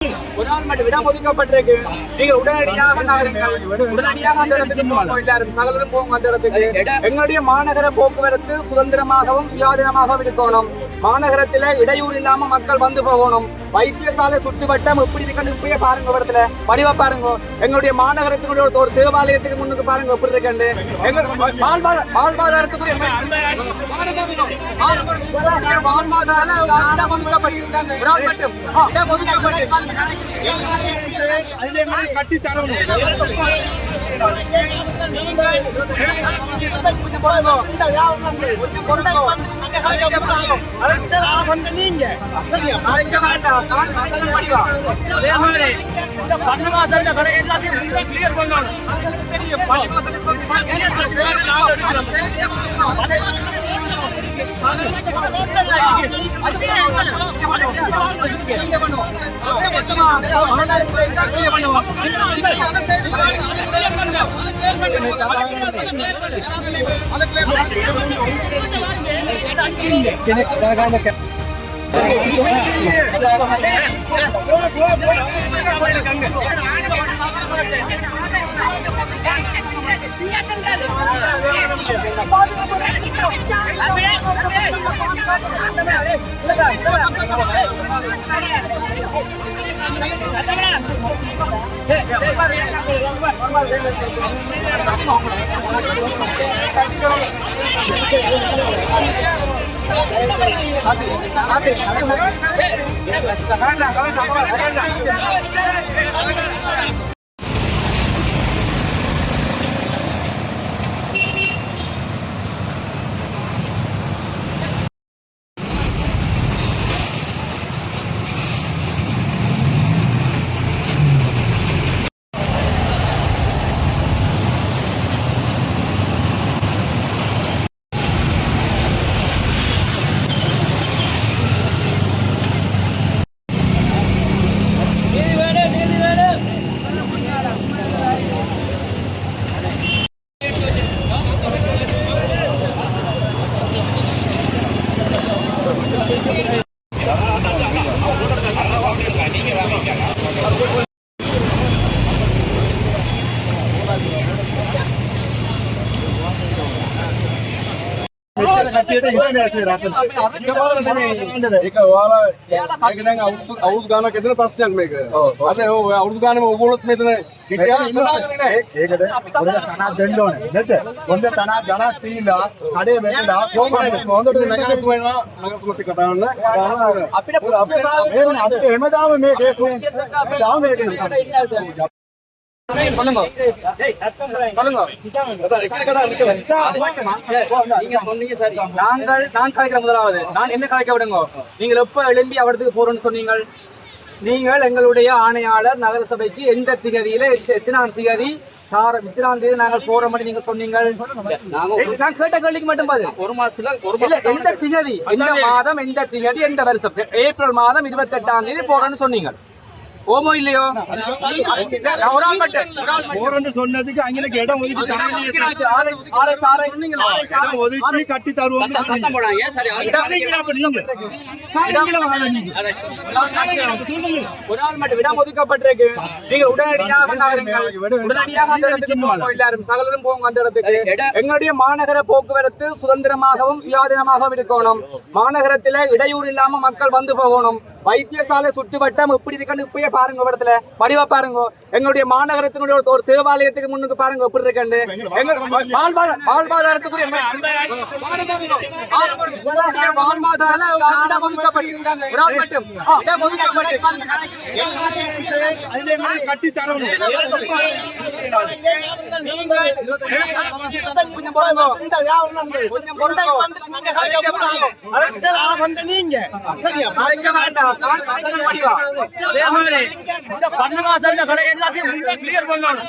ஒரு நாள் மட்டும் இடம் ஒதுக்கப்பட்டிருக்கு. நீங்கள் உடனடியாக அந்த இடத்துக்கு எல்லாரும் சகலரும் போகும் அந்த இடத்துக்கு. எங்களுடைய மாநகர போக்குவரத்து சுதந்திரமாகவும் சுயாதீனமாகவும் இருக்கணும். மாநகரத்துல இடையூறு இல்லாம மக்கள் வந்து போகணும். வைத்தியசாலை சுற்றுவட்டம் எப்படி இருக்குன்னு இப்பயே பாருங்க, இடத்துல படிவா பாருங்க. எங்களுடைய மாநகரத்தினுடைய ஒரு தேவாலயத்துக்கு முன்னுக்கு பாருங்க எப்படி இருக்கு. வாழ்வாதாரத்துக்கு கட்டி தரணும். நீங்க அதே மாதிரி பண்ணவாசல் கடை எல்லாத்தையும் கிளியர் பண்ணணும். நான் கலைக்கிற முதலாவது நான் என்ன கலைக்க விடுங்க. நீங்கள் எப்ப எழும்பி அவடத்துக்கு போறோம்னு சொன்னீங்க. நீங்கள் எங்களுடைய ஆணையாளர் நகர சபைக்கு எந்த திகதியில எத்தனாம் திகதி இத்தனாம் தேதி நாங்கள் போற மாதிரி நீங்க சொன்னீங்க. நான் கேட்ட கேள்விக்கு மட்டும் பாது ஒரு மாசத்துல எந்த திகதி, எந்த மாதம், எந்த திகதி, எந்த வருஷம். ஏப்ரல் மாதம் 28ஆம் தேதி போறேன்னு சொன்னீங்க. ஓமோ இல்லையோ? சொன்னதுக்கு அங்கே இடம் ஒதுக்கி கட்டி தருவோம். ஒரு நாள் மட்டும் இடம் ஒதுக்கப்பட்டிருக்கு. நீங்கள் உடனடியாக அந்த இடத்துக்கு எல்லாரும் சகலரும் போங்க அந்த இடத்துக்கு. எங்களுடைய மாநகர போக்குவரத்து சுதந்திரமாகவும் சுயாதீனமாகவும் இருக்கணும். மாநகரத்துல இடையூறு இல்லாம மக்கள் வந்து போகணும். வைத்தியசாலை சுற்றுவட்டம் எப்படி இருக்குன்னு இப்பயே பாருங்க, இடத்துல படிவா பாருங்க. எங்களுடைய மாநகரத்தினுடைய ஒரு தேவாலயத்துக்கு முன்னுக்கு பாருங்க எப்படி இருக்கு. வாழ்வாதாரத்துக்குரிய கட்டி தரணும். நீங்க அதே மாதிரி பண்ணவாசல் கடை எல்லாத்தையும் கிளியர் பண்ணணும்.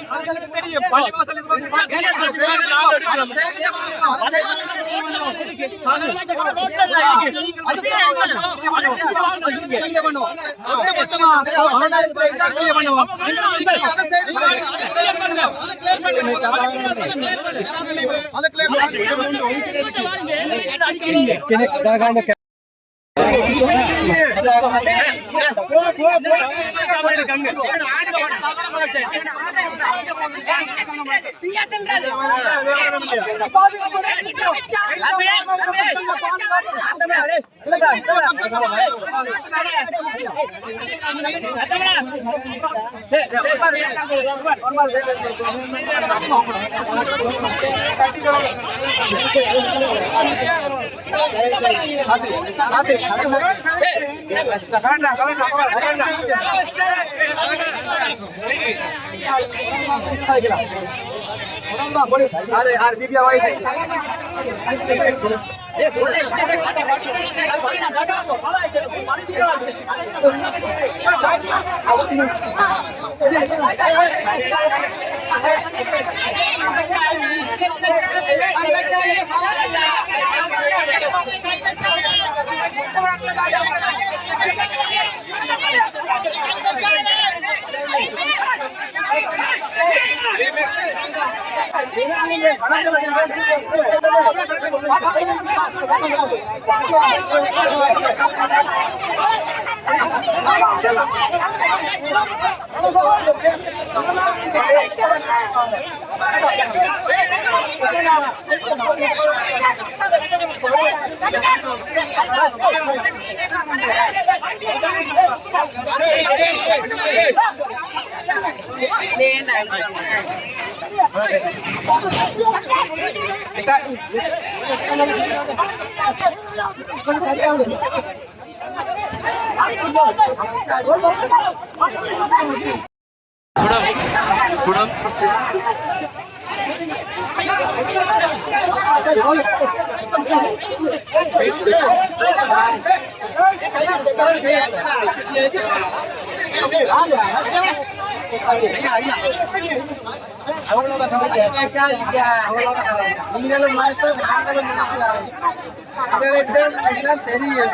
அது நீங்களும் மனசு நாங்களும் மனசு எல்லாம் தெரியும்.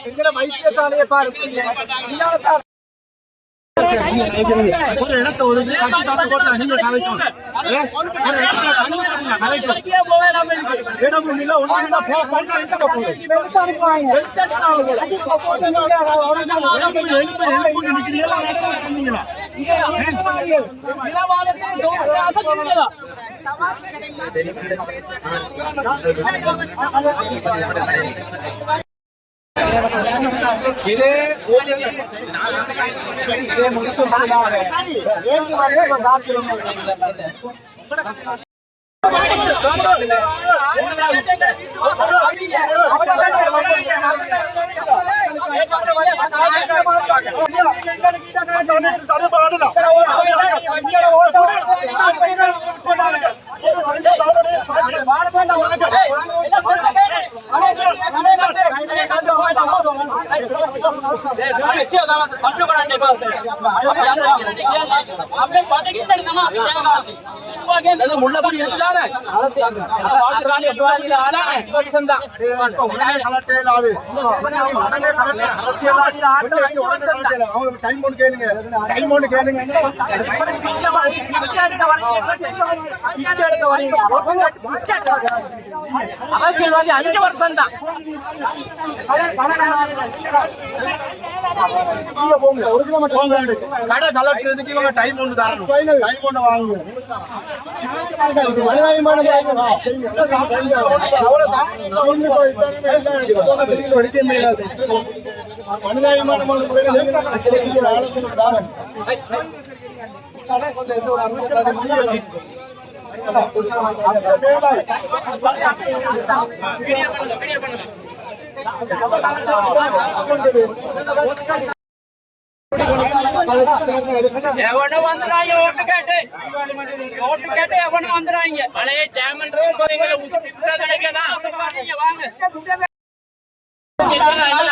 எங்களை வைத்தியசாலையை பாருங்க. ஒரு இடத்தை ஒதுக்கி கட்டி தாத்து போட்டு நீங்க கலைக்கும். ஒரு இடத்துல தண்ணி கலைக்கும். இடமும் இல்ல ஒண்ணும் இல்ல. எழுப்பு நிக்கிறீங்களா? சொன்னீங்களா? இது முள்ளபடி இருக்குதானே அரசியல்வாதி 5 வருஷம் தான். ஒரு கிலோமீட்டர் கடை கலட்டுறதுக்கு இவங்க டைம் ஒன்று தரணும். டைம் ஒன்று வாங்குவோம். மனிதாயமான முறையில் ஆலோசனை தாரன். எவனும் வந்துடாங்க ஓட்டு கேட்டு எவனும் வந்துடாங்க. பழைய ஜாமன் வாங்க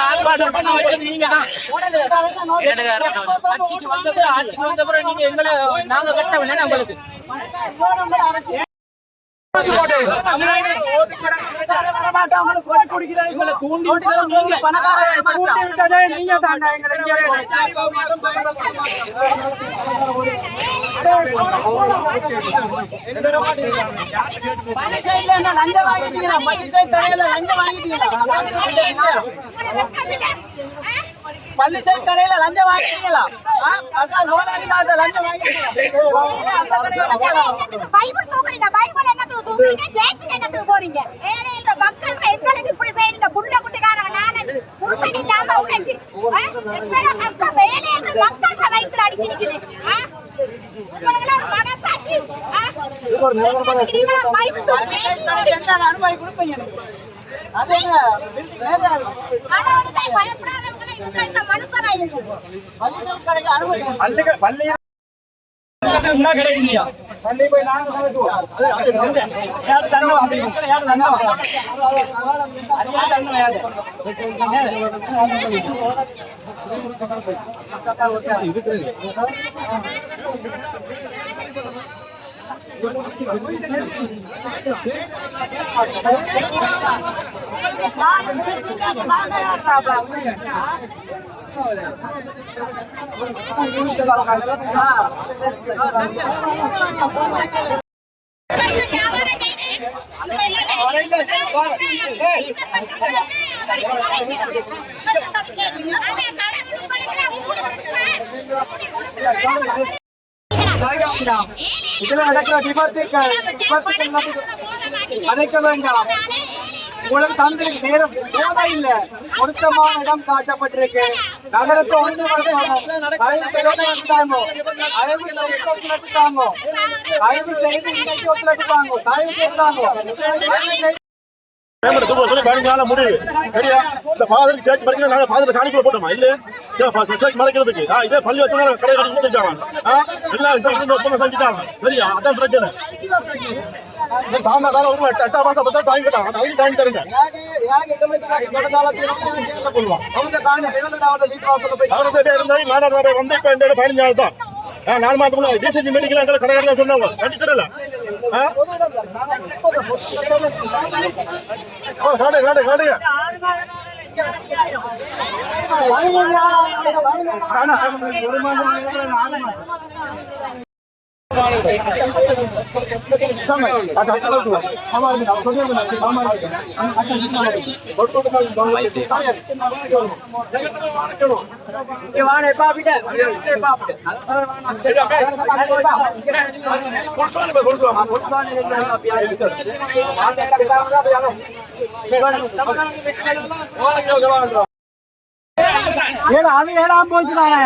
ஆர்ப்பாட்டம் பண்ண வச்சது நீங்க தான். ஆட்சிக்கு வந்த பிறகு நீங்க எங்களை நாங்க கட்டவில்லை உங்களுக்கு பள்ளி சைட் கடையில லஞ்சம் வாங்கிட்டீங்களா? பைபிள் தூக்குறீங்க. பைபிள் என்னத்துக்கு தூக்குறீங்க? ஜெயிச்சுட்டு என்னத்துக்கு போறீங்க? ஏழை மக்கள் எங்களுக்கு இப்படி செய்யறீங்க. புள்ள குட்டிக்காரங்க நாளைக்கு புருஷன் இல்லாம உழைச்சு கஷ்டம் ஏழை மக்கள் வயிற்று அடிக்கிறீங்க. உங்களுக்கு ஒரு மனசாட்சி பைபிள் தூக்கி அனுபவி கொடுப்பீங்க. பயப்படாதவங்களை மனுஷனாயிருக்கும். கிடைக்கலையா பள்ளி போய் நாங்க இதுல நடக்கிற விபத்துக்கள் அழைக்க வேண்டாம். உங்களுக்கு தந்திருக்கு நேரம் போதா இல்ல. பொருத்தமான இடம் காட்டப்பட்டிருக்கு. நகரத்தை ஒன்று தயவு செய்து ஒத்துழைத்தாங்க. தயவு செய்து ஒத்துழைத்தாங்க. தயவு செய்து இன்னைக்கு ஒத்துழைத்தாங்க. தயவு செய்தாங்க. முடிவு சரியா? இந்த ஃபாதருக்கு சேர்த்து மறைக்கணும். நாங்க ஃபாதர் காணிக்கை போட்டோமா இல்ல? மறைக்கிறதுக்கு இதே பள்ளி வச்சு கடை கட்டி கொடுத்துருக்காங்க. எல்லாம் ஒப்பந்தம் செஞ்சுட்டாங்க. சரியா? அதான் பிரச்சனை. தாமதால ஒரு 8 மாசம் பத்தா டைம் கேட்டாங்க அதுக்கு டைம் தரங்க வந்து இப்ப என்னோட 15 நாள் தான் 4 மாதத்துக்குள்ள டிசிசி மெடிக்கல் எங்களை கடை சொன்னாங்க கட்டி தரல ஏழாம் போச்சுதானே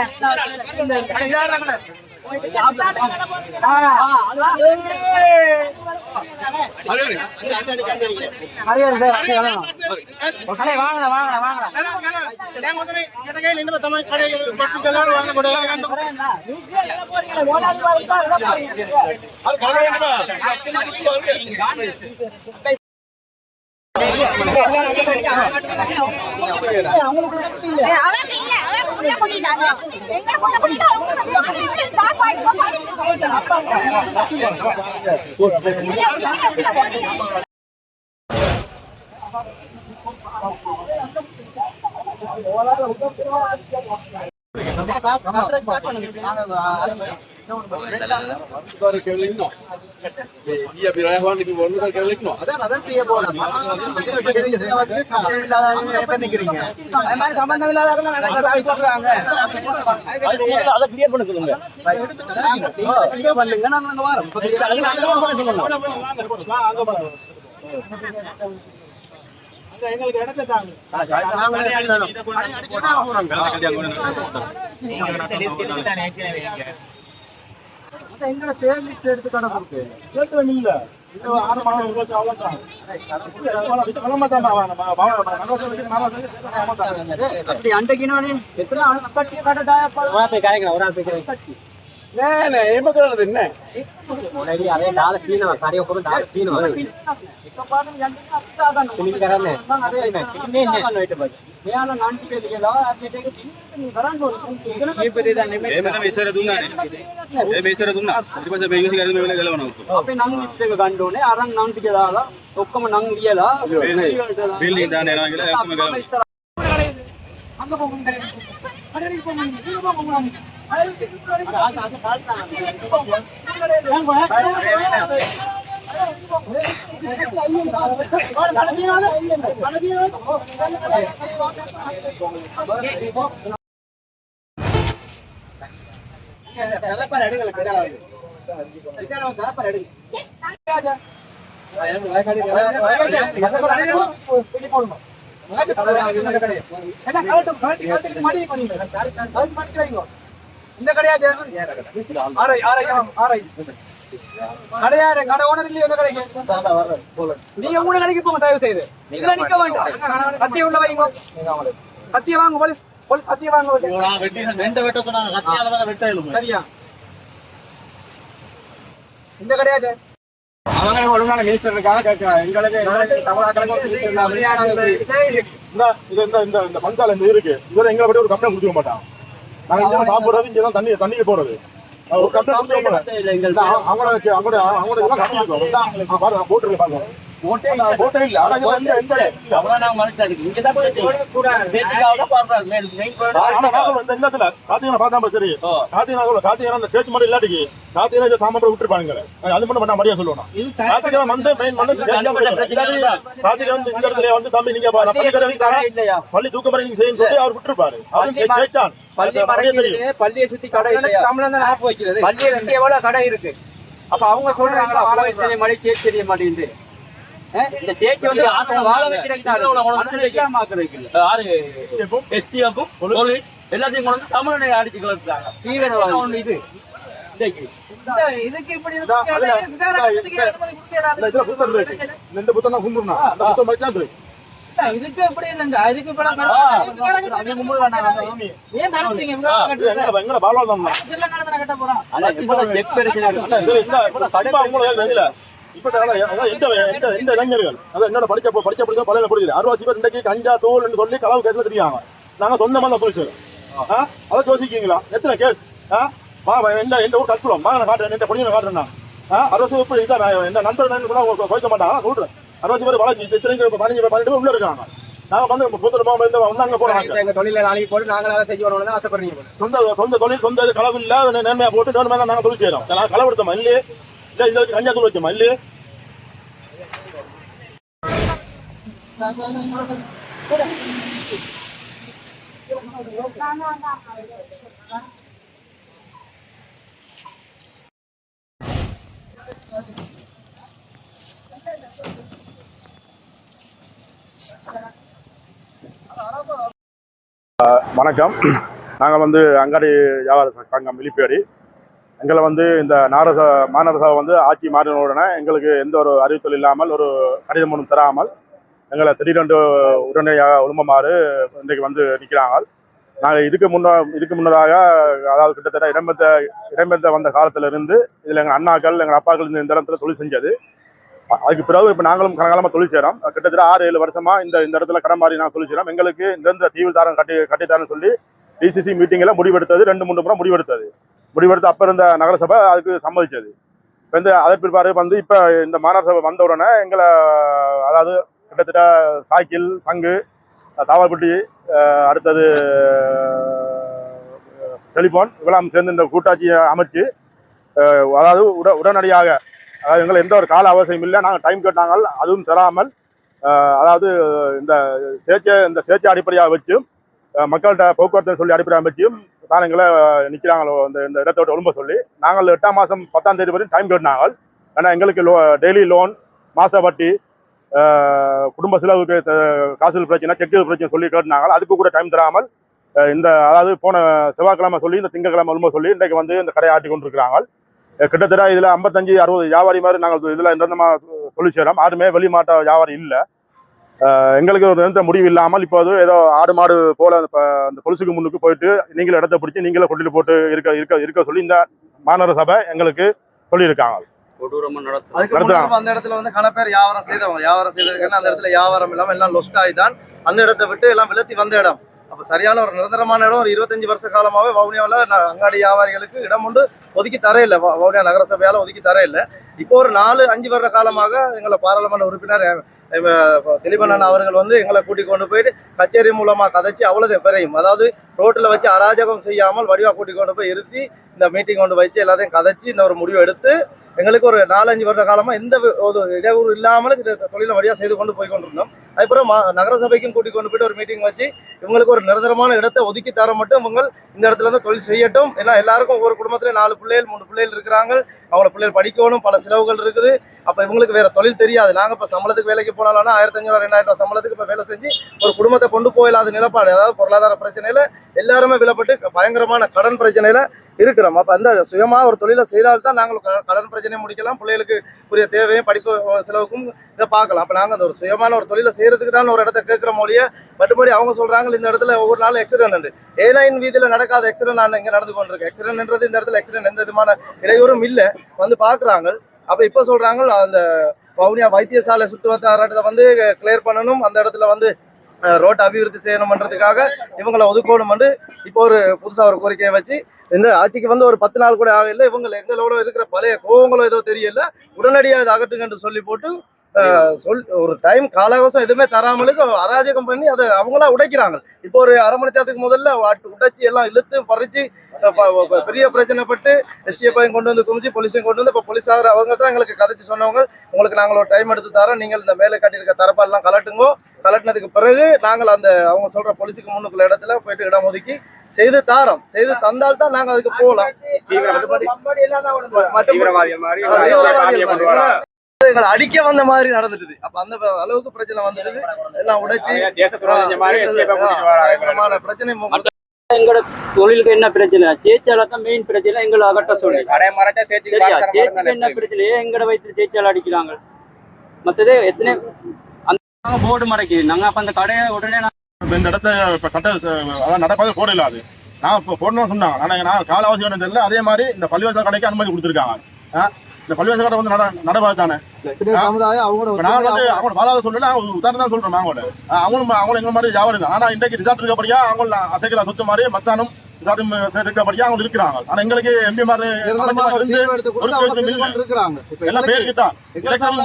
அதான் செய்ய போறோம் சம்பந்தம் இல்லாத சொல்றாங்க அதை கிளியர் பண்ண சொல்லுங்க பண்ணுங்க நாங்க வரோம் எங்களுக்கு இடத்தை எங்களை தேர்ந்து எடுத்து கடை கொடுக்கு கேட்டு இல்ல ගණ්ඩෝනේ අරන් නම් ටික දාලා ඔක්කොම නම් ලියලා බිල්ඩින් දාන්න යනවා කියලා ඔක්කොම ගලවනවා. අංග පොකුන් කරේ. අරේ පොකුන් ඉන්න පොකුන්. இந்த கடையாச்சு கடையாரு கடை ஓனர் இல்லையா இந்த கடைக்கு நீங்க மூணு கடைக்கு போங்க தயவு செய்து இதுல நிக்க வேண்டாம் கத்திய உள்ள வைங்க கத்திய வாங்க போலீஸ் போலீஸ் கத்திய வாங்க சரியா இந்த கடையாச்சு அவங்க ஒழுங்கான மினிஸ்டர் இருக்காங்க எங்களுக்கு இந்த பஞ்சால இந்த இருக்கு இதுல எங்களை பத்தி ஒரு கம்ப்ளைண்ட் கொடுக்க மாட்டான் நாங்க சாப்பிடுறது இங்கதான் தண்ணிக்கு போறது ஒரு கம்ப்ளைண்ட் கொடுக்க மாட்டேன் அவங்களோட போட்டு பாருங்க போட்டே இல்ல சரி காத்தீங்கன்னா அந்த சேர்ச்சி மட்டும் இல்லாட்டிக்கு காத்தீங்கன்னா சாமான் விட்டுருப்பாங்க அது மட்டும் பண்ண மரியாதை சொல்லுவோம் காத்தீங்கன்னா வந்து காத்தீங்க வந்து இந்த இடத்துல வந்து தம்பி நீங்க பள்ளி தூக்க மாதிரி நீங்க செய்யணும் சொல்லி அவர் விட்டுருப்பாரு பள்ளியை சுத்தி கடை வைக்கிறது பள்ளியை சுத்தி எவ்வளவு கடை இருக்கு அப்ப அவங்க சொல்றாங்க மழை சேச்சு தெரிய மாட்டேங்குது இந்த தேய்ச்சி வந்து வாழ வைக்கிறேன் போலீஸ் எல்லாத்தையும் கொண்டு வந்து தமிழனை அடிச்சு கலந்துட்டாங்க தீவிரவாதம் இது இதுக்கு இப்படி இந்த புத்தகம் கும்பிடுனா அந்த புத்தகம் மாதிரி தான் இதுக்கு எப்படி இல்லைங்க இதுக்கு ஏன் நடத்துறீங்க எங்களை பாலவாதம் கட்ட போறோம் இப்ப அதான் எந்த இளைஞர்கள் அதான் என்னோட படிச்ச பழைய புரியுது அறுவாசி பேர் இன்றைக்கு கஞ்சா தூள் சொல்லி களவு கேஸ்ல தெரியாங்க நாங்க சொந்தமா தான் போலீஸ் அதை யோசிக்கீங்களா எத்தனை கேஸ் எந்த ஊர் கஷ்டம் வாங்க காட்டுறேன் எந்த பொடியை காட்டுறேன் அறுவாசி இப்ப இதான் என்ன நண்பர் கூட போய்க்க மாட்டாங்க சொல்றேன் அறுவாசி பேர் வளர்ச்சி இத்தனை 15 உள்ள இருக்காங்க நாங்க வந்து வந்தாங்க போறாங்க எங்க தொழில நாளைக்கு போட்டு நாங்களே செஞ்சு வரணும்னு ஆசைப்படுறீங்க சொந்த தொழில் சொந்த களவு இல்ல நேர்மையா போட்டு நேர்மையா தான் நாங்க தொழில் செய்யறோம் களவெடுத்தோமா இல்லையே இல்ல இதை வச்சு கஞ்சா தூள் வச்சோமா இல்லையே வணக்கம். நாங்கள் வந்து அங்காடி வியாபார சங்கம் மிலிப்பேரி. எங்களை வந்து இந்த மாநகரசபை வந்து ஆட்சி மாறின உடனே எங்களுக்கு எந்த ஒரு அறிவித்தல் இல்லாமல் ஒரு கடிதம் ஒன்றும் தராமல் எங்களை திடீரென்று உடனடியாக ஒழும்புமாறு இன்றைக்கு வந்து நிற்கிறாங்க. நாங்கள் இதுக்கு முன்னதாக அதாவது கிட்டத்தட்ட இடம்பெயர்ந்த வந்த காலத்திலிருந்து இதில் எங்கள் அண்ணாக்கள் எங்கள் அப்பாக்கள் இந்த இடத்துல தொழில் செஞ்சது. அதுக்கு பிறகு இப்போ நாங்களும் கனகாலமாக தொழில் செய்கிறோம். கிட்டத்தட்ட 6-7 வருஷமா இந்த இடத்துல கடன் மாறி நாங்கள் தொழில் செய்கிறோம். எங்களுக்கு நிரந்தர தீவு தாரம் கட்டித்தாரன்னு சொல்லி டிசிசி மீட்டிங்கில் முடிவெடுத்தது 2-3 முறை முடிவெடுத்து அப்போ இருந்த நகரசபை அதுக்கு சம்மதிச்சது. இப்போ அதற்கு பிற்பாடு வந்து இப்போ இந்த மாநகரசபை வந்த உடனே எங்களை அதாவது கிட்டத்தட்ட சாய்க்கிள் சங்கு தாவல்பட்டி அடுத்தது டெலிஃபோன் இதெல்லாம் சேர்ந்து இந்த கூட்டாட்சியை அமைச்சு அதாவது உடனடியாக அதாவது எங்களை எந்த ஒரு கால அவசியம் இல்லை. நாங்கள் டைம் கேட்டாங்க அதுவும் தராமல் அதாவது இந்த சேர்ச்சை அடிப்படையாக வச்சும் மக்கள்கிட்ட போக்குவரத்து சொல்லி அடிப்படையாக வச்சும் தான் எங்களை நிற்கிறாங்களோ இந்த இடத்த விட்டு ஒழும்ப சொல்லி நாங்கள் 8ஆம் மாதம் 10ஆம் தேதி வரையும் டைம் கேட்டாங்க. ஏன்னா எங்களுக்கு டெய்லி லோன் மாச வட்டி குடும்ப செலவுக்கு காசு பிரச்சனை செக்கு பிரச்சனை சொல்லி கேட்டாங்க. அதுக்கு கூட டைம் தராமல் அதாவது போன செவ்வாய்க்கிழமை சொல்லி இந்த திங்கக்கிழமை ஒழும்ப சொல்லி இன்றைக்கு வந்து இந்த கடையை ஆட்டி கொண்டிருக்கிறாங்க. கிட்டத்தட்ட இதில் 55-60 வியாபாரி மாதிரி நாங்கள் இதில் நிரந்தரமாக தொழில் செய்கிறோம். யாருமே வெளிமாட்ட வியாபாரி இல்லை. எங்களுக்கு ஒரு நிரந்தர முடிவு இல்லாமல் இப்போது ஏதோ ஆடு மாடு போல அந்த பொலிசுக்கு முன்னுக்கு போயிட்டு நீங்களும் இடத்த பிடிச்சி நீங்களே கொட்டில் போட்டு இருக்க சொல்லி இந்த மாநகர சபை எங்களுக்கு சொல்லியிருக்காங்க. அந்த இடத்துல வந்து கன பேர் வியாபாரம் செய்ததுக்கு அந்த இடத்துல வியாபாரம் இல்லாமல் எல்லாம் லொஸ்ட் ஆகிதான் அந்த இடத்தை விட்டு எல்லாம் விலத்தி வந்த இடம். அப்போ சரியான ஒரு நிரந்தரமான இடம் ஒரு 25 வருஷ காலமாகவே வவுனியாவில் அங்காடி வியாபாரிகளுக்கு இடம் ஒன்று ஒதுக்கி தர இல்லை. வவுனியா நகரசபையால் ஒதுக்கி தர இல்லை. இப்போ ஒரு 4-5 வருட காலமாக எங்களை பாராளுமன்ற உறுப்பினர் திலீபன் அவர்கள் வந்து எங்களை கூட்டிக் கொண்டு போயிட்டு கச்சேரி மூலமாக கதைச்சி அவ்வளவு பெறையும் அதாவது ரோட்டில் வச்சு அராஜகம் செய்யாமல் வடிவாக கூட்டிக் கொண்டு போய் இருத்தி இந்த மீட்டிங் கொண்டு வச்சு எல்லாத்தையும் கதைச்சி இந்த ஒரு முடிவு எடுத்து எங்களுக்கு ஒரு 4-5 வருட காலமாக எந்த ஒரு இடையூறு இல்லாமல் இந்த தொழிலை வழியாக செய்து கொண்டு போய் கொண்டிருந்தோம். அதுக்கப்புறம் நகரசபைக்கும் கூட்டிக் கொண்டு போயிட்டு ஒரு மீட்டிங் வச்சு இவங்களுக்கு ஒரு நிரந்தரமான இடத்தை ஒதுக்கி தர மட்டும் இவங்க இந்த இடத்துல இருந்து தொழில் செய்யட்டும். ஏன்னா எல்லாருக்கும் ஒவ்வொரு குடும்பத்திலே 4 பிள்ளைகள் 3 பிள்ளைகள் இருக்கிறாங்க. அவங்கள பிள்ளைகள் படிக்கணும், பல செலவுகள் இருக்குது. அப்போ இவங்களுக்கு வேற தொழில் தெரியாது. நாங்கள் இப்போ சம்பளத்துக்கு வேலைக்கு போனாலும் 1500-2000 சம்பளத்துக்கு இப்போ வேலை செஞ்சு ஒரு குடும்பத்தை கொண்டு போயிடாத நிலப்பாடு அதாவது பொருளாதார பிரச்சனையில எல்லாருமே விலப்பட்டு பயங்கரமான கடன் பிரச்சனையில இருக்கிறோம். அப்போ அந்த சுயமாக ஒரு தொழிலை செய்தால்தான் நாங்கள் கடன் பிரச்சனையை முடிக்கலாம், பிள்ளைகளுக்கு உரிய தேவையும் படிப்பு செலவுக்கும் இதை பார்க்கலாம். அப்போ நாங்கள் அந்த ஒரு சுயமான ஒரு தொழிலை செய்யறதுக்கு தான் ஒரு இடத்த கேட்குற மொழியை மற்றபடி அவங்க சொல்றாங்க இந்த இடத்துல ஒவ்வொரு நாளும் எக்ஸிடென்ட் ஏலைன் வீதியில் நடக்காத எக்ஸிடென்ட் நான் இங்கே நடந்து கொண்டிருக்கு. எக்ஸிடென்ட்ன்றது இந்த இடத்துல எக்ஸிடென்ட் எந்த விதமான இடையூறும் இல்லை வந்து பார்க்குறாங்க. அப்போ இப்போ சொல்றாங்க அந்த வவுனியா வைத்தியசாலை சுற்றுவட்டாரத்தை வந்து கிளியர் பண்ணணும், அந்த இடத்துல வந்து ரோட்டை அபிவிருத்தி செய்யணும்ன்றதுக்காக இவங்களை ஒதுக்கணும் என்று இப்போ ஒரு புதுசாக ஒரு கோரிக்கையை வச்சு இந்த ஆட்சிக்கு வந்து ஒரு 10 நாள் கூட ஆகல. இவங்க எங்களோட இருக்கிற பழைய கோவங்களோ ஏதோ தெரியல, உடனடியாக இதை அகட்டுங்க என்று சொல்லி போட்டு ஒரு டைம் கால அவகாசம் எதுவுமே தராமலுக்கு அராஜகம் பண்ணி அதை அவங்களா உடைக்கிறாங்க. இப்போ ஒரு அரை மணி நேரத்துக்கு முதல்ல உடைச்சி எல்லாம் இழுத்து பறிச்சு பெரிய பிரச்சனைப்பட்டு எஸ்டிஎஃப்ஐயும் கொண்டு வந்து குமிச்சு போலீஸையும் கொண்டு வந்து இப்போ போலீஸார் அவங்க தான் எங்களுக்கு கதைச்சு சொன்னவங்க உங்களுக்கு நாங்கள் ஒரு டைம் எடுத்து தரோம், நீங்கள் இந்த மேலே கட்டியிருக்க தரப்பாலாம் கலட்டுங்கோ, கலட்டினதுக்கு பிறகு நாங்கள் அந்த அவங்க சொல்ற போலீஸுக்கு முன்னுக்குள்ள இடத்துல போயிட்டு இடம் ஒதுக்கி செய்து தாரோம். செய்து தந்தால்தான் நாங்கள் அதுக்கு போகலாம். எங்களை அடிக்க வந்த மாதிரி நடந்துட்டு அப்ப அந்த அளவுக்கு பிரச்சனை வந்துட்டு எல்லாம் உடைச்சு பிரச்சனை. எங்களோட தொழிலுக்கு என்ன பிரச்சனை சேச்சால தான் மெயின் பிரச்சனை எங்களை அகட்ட சொல்லி என்ன பிரச்சனையே எங்களை வைத்து சேச்சால அடிக்கிறாங்க. மற்றது எத்தனை அந்த போர்டு மறைக்குது நாங்க அப்ப அந்த கடையை உடனே இந்த இடத்த இப்ப சட்ட அதான் நடப்பது போட இல்லாது நான் இப்போ போடணும்னு சொன்னாங்க. ஆனால் நான் கால அவசியம் தெரியல. அதே மாதிரி இந்த பள்ளிவாசல் கடைக்கு அனுமதி கொடுத்துருக்காங்க. இந்த பள்ளிவாசல் கடை வந்து நடப்பாது தானே எத்தனை சமுதாயம் அவங்களோட இப்ப நான் வந்து அவங்க வாழாத சொல்லல, ஒரு உதாரணம் தான் சொல்றேன். அவங்களும் எங்க மாதிரி வியாபாரம் தான். ஆனா இன்றைக்கு ரிசார்ட் இருக்கப்படியா அவங்க அசைக்கலா சொத்து மாதிரி மஸ்தானம் இருக்கப்படியா அவங்க இருக்கிறாங்க. ஆனா எங்களுக்கு எம்பி மாதிரி எல்லாம் பேருக்கு தான் எலெக்ஷன்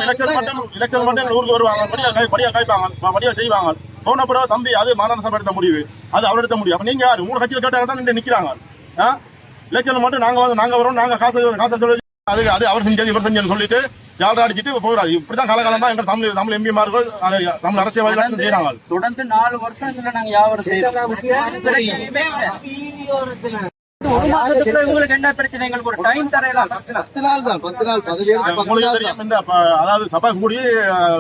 மட்டும் எங்க ஊருக்கு வருவாங்க, படியா காய்ப்பாங்க, படியா செய்வாங்க. போன பிறகு தம்பி அது மாநில சபை எடுத்த முடிவு, அது அவர் எடுத்த முடியும். அப்ப நீங்க யாரு 3 கட்சியில் கேட்டாங்க தான் நின்று நிக்கிறாங்க. எலெக்ஷன் மட்டும் நாங்க வரோம், நாங்க காசு சொல்லி அது அவர் செஞ்சது இவர் செஞ்சு சொல்லிட்டு ஜாலரா அடிச்சுட்டு போகிறாரு. இப்படிதான் காலகாலமா எங்க தமிழ் எம்பிமார்கள் தமிழ் அரசியல்வாதிகள் செய்யறாங்க. தொடர்ந்து 4 வருஷத்துல நாங்க வியாபாரம் செய்யறோம். ஒரு மாசத்துக்குள்ள இவங்களுக்கு என்ன பிரச்சனை? எங்களுக்கு ஒரு டைம் தரலாம். 10 நாள் தான், 10 நாள் உங்களுக்கு தெரியும். இந்த அதாவது சபை கூடி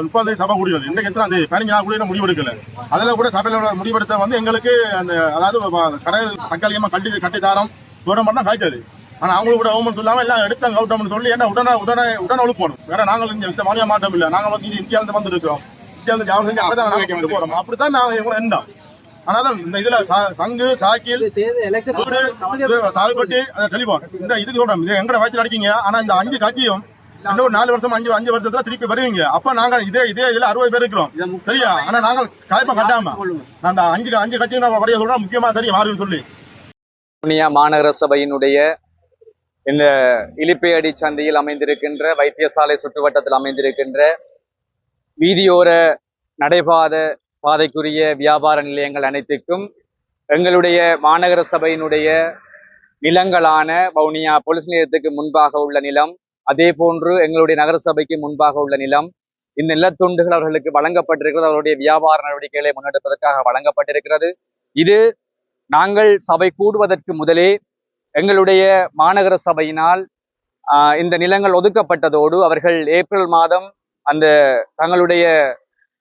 30 சபை கூடியது இன்னைக்கு எத்தனை 15 நாள் கூட முடிவு எடுக்கல. அதுல கூட சபையில முடிவெடுத்த வந்து எங்களுக்கு அந்த அதாவது கடை தற்காலிகமா கட்டி தாரம் தூரம் தான் காய்க்காது. ஆனா அவங்களுக்கு கூட கவர்மெண்ட் சொல்லாம எல்லாம் எடுத்தாங்க கவுட்மெண்ட் சொல்லி ஏன்னா உடனே ஒழுப்பணும். வேற நாங்கள் இந்த மாநில மாற்றம் இல்லை, நாங்க வந்து இந்தியாவில வந்து இருக்கிறோம், இந்தியாவில ஜாபம் செஞ்சு அப்படிதான் போறோம். அப்படித்தான் நாங்க எவ்வளவு எண்ணம். ஆனாலும் இந்த இதுல சங்கு சாக்கில் தாழ்பட்டி டெலிபோன் இந்த இதுக்கு சொல்றோம், இது எங்கட வயசுல அடிக்கீங்க. ஆனா இந்த 5 கட்சியும் இன்னும் 4 வருஷம் 5 வருஷத்துல திருப்பி வருவீங்க. அப்ப நாங்க இதே இதுல 60 பேர் இருக்கிறோம் சரியா. ஆனா நாங்கள் காய்ப்பம் கட்டாம அந்த 5 கட்சியும் நான் படிய சொல்றோம், முக்கியமா தெரியும் மாறுன்னு சொல்லி. மாநகர சபையினுடைய இந்த இலிப்பையடி சந்தையில் அமைந்திருக்கின்ற வைத்தியசாலை சுற்றுவட்டத்தில் அமைந்திருக்கின்ற வீதியோர நடைபாத பாதைக்குரிய வியாபார நிலையங்கள் அனைத்துக்கும் எங்களுடைய மாநகர சபையினுடைய நிலங்களான வவுனியா போலீஸ் நிலையத்துக்கு முன்பாக உள்ள நிலம், அதே போன்று எங்களுடைய நகர சபைக்கு முன்பாக உள்ள நிலம், இந்த நிலத்துண்டுகள் அவர்களுக்கு வழங்கப்பட்டிருக்கிறது. அவருடைய வியாபார நடவடிக்கைகளை முன்னெடுப்பதற்காக வழங்கப்பட்டிருக்கிறது. இது நாங்கள் சபை கூடுவதற்கு முதலே எங்களுடைய மாநகர சபையினால் இந்த நிலங்கள் ஒதுக்கப்பட்டதோடு அவர்கள் ஏப்ரல் மாதம் அந்த தங்களுடைய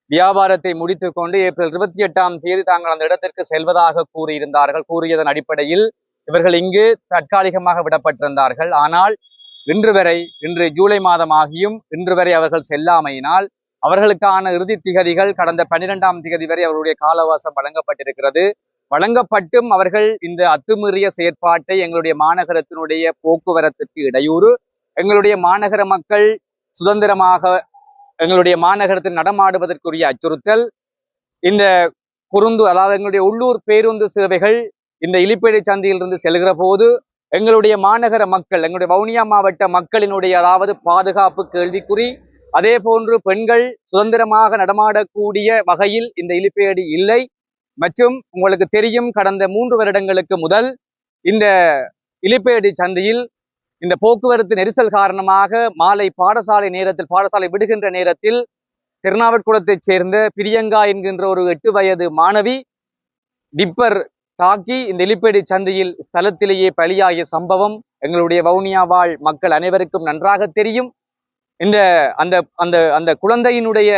வியாபாரத்தை முடித்து கொண்டு ஏப்ரல் 28ஆம் தேதி தாங்கள் அந்த இடத்திற்கு செல்வதாக கூறியிருந்தார்கள். கூறியதன் அடிப்படையில் இவர்கள் இங்கு தற்காலிகமாக விடப்பட்டிருந்தார்கள். ஆனால் இன்று ஜூலை மாதம் ஆகியும் இன்று வரை அவர்கள் செல்லாமையினால் அவர்களுக்கான இறுதி திகதிகள் கடந்த 12ஆம் திகதி வரை அவர்களுடைய காலவாசம் வழங்கப்பட்டிருக்கிறது. வழங்கப்பட்டும் அவர்கள் இந்த அத்துமீறிய செயற்பாட்டை எங்களுடைய மாநகரத்தினுடைய போக்குவரத்திற்கு இடையூறு, எங்களுடைய மாநகர மக்கள் சுதந்திரமாக எங்களுடைய மாநகரத்தில் நடமாடுவதற்குரிய அச்சுறுத்தல், இந்த அதாவது எங்களுடைய உள்ளூர் பேருந்து சேவைகள் இந்த இலிப்பேடை சந்தையிலிருந்து செல்கிற போது எங்களுடைய மாநகர மக்கள், எங்களுடைய வவுனியா மாவட்ட மக்களினுடைய அதாவது பாதுகாப்பு கேள்விக்குறி, அதே போன்று பெண்கள் சுதந்திரமாக நடமாடக்கூடிய வகையில் இந்த இலிப்பேடி இல்லை. மற்றும் உங்களுக்கு தெரியும், கடந்த 3 வருடங்களுக்கு முதல் இந்த இலிப்பேடி சந்தையில் இந்த போக்குவரத்து நெரிசல் காரணமாக மாலை பாடசாலை விடுகின்ற நேரத்தில் திருநாவட்குளத்தைச் சேர்ந்த பிரியங்கா என்கின்ற ஒரு 8 வயது மாணவி டிப்பர் தாக்கி இந்த இலிப்பேடி சந்தையில் ஸ்தலத்திலேயே பலியாகிய சம்பவம் எங்களுடைய வவுனியா வாழ் மக்கள் அனைவருக்கும் நன்றாக தெரியும். அந்த குழந்தையினுடைய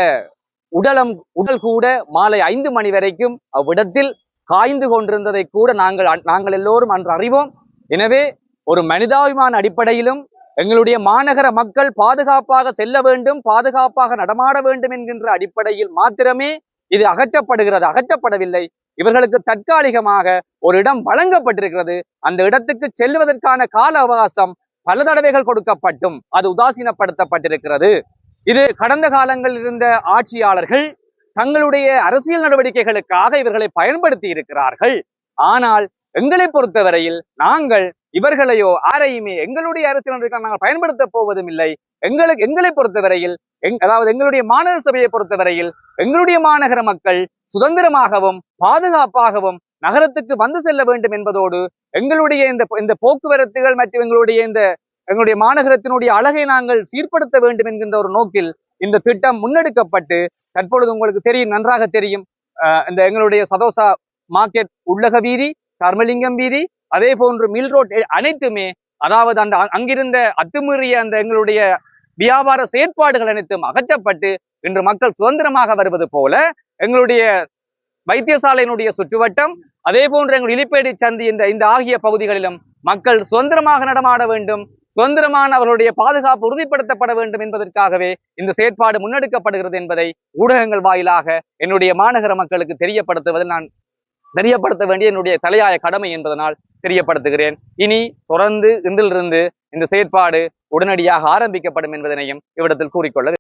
உடல் கூட மாலை 5 மணி வரைக்கும் அவ்விடத்தில் காய்ந்து கொண்டிருந்ததை கூட நாங்கள் எல்லோரும் அன்று அறிவோம். எனவே ஒரு மனிதாபிமான அடிப்படையிலும் எங்களுடைய மாநகர மக்கள் பாதுகாப்பாக செல்ல வேண்டும், பாதுகாப்பாக நடமாட வேண்டும் என்கின்ற அடிப்படையில் மாத்திரமே இது அகற்றப்படவில்லை. இவர்களுக்கு தற்காலிகமாக ஒரு இடம் வழங்கப்பட்டிருக்கிறது. அந்த இடத்துக்கு செல்வதற்கான கால அவகாசம் பல தடவைகள் கொடுக்கப்பட்டும் அது உதாசீனப்படுத்தப்பட்டிருக்கிறது. இது கடந்த காலங்களில் இருந்த ஆட்சியாளர்கள் தங்களுடைய அரசியல் நடவடிக்கைகளுக்காக இவர்களை பயன்படுத்தி இருக்கிறார்கள். ஆனால் எங்களை பொறுத்தவரையில் நாங்கள் இவர்களையோ யாரையுமே எங்களுடைய அரசியல் நடவடிக்கை நாங்கள் பயன்படுத்த போவதும் இல்லை. எங்களை பொறுத்தவரையில் அதாவது எங்களுடைய மாநகர சபையை பொறுத்தவரையில் எங்களுடைய மாநகர மக்கள் சுதந்திரமாகவும் பாதுகாப்பாகவும் நகரத்துக்கு வந்து செல்ல வேண்டும் என்பதோடு எங்களுடைய இந்த போக்குவரத்துகள் மற்றும் எங்களுடைய மாநகரத்தினுடைய அழகை நாங்கள் சீர்படுத்த வேண்டும் என்கின்ற ஒரு நோக்கில் இந்த திட்டம் முன்னெடுக்கப்பட்டு தற்பொழுது உங்களுக்கு தெரியும், நன்றாக தெரியும், இந்த எங்களுடைய சதோசா மார்க்கெட் உள்ளக வீதி, கர்மலிங்கம் வீதி, அதே போன்று மில் ரோட் அனைத்துமே அதாவது அங்கிருந்த அத்துமீறிய எங்களுடைய வியாபார செயற்பாடுகள் அனைத்தும் அகற்றப்பட்டு இன்று மக்கள் சுதந்திரமாக வருவது போல எங்களுடைய வைத்தியசாலையினுடைய சுற்றுவட்டம், அதே போன்று எங்கள் இலிப்பேடி சந்தி இந்த ஆகிய பகுதிகளிலும் மக்கள் சுதந்திரமாக நடமாட வேண்டும், சுதந்திரமான அவர்களுடைய பாதுகாப்பு உறுதிப்படுத்தப்பட வேண்டும் என்பதற்காகவே இந்த செயற்பாடு முன்னெடுக்கப்படுகிறது என்பதை ஊடகங்கள் வாயிலாக என்னுடைய மாநகர மக்களுக்கு தெரியப்படுத்த வேண்டிய என்னுடைய தலையாய கடமை என்பதனால் தெரியப்படுத்துகிறேன். இனி தொடர்ந்து இன்றிலிருந்து இந்த செயற்பாடு உடனடியாக ஆரம்பிக்கப்படும் என்பதனையும் இவ்விடத்தில் கூறிக்கொள்ள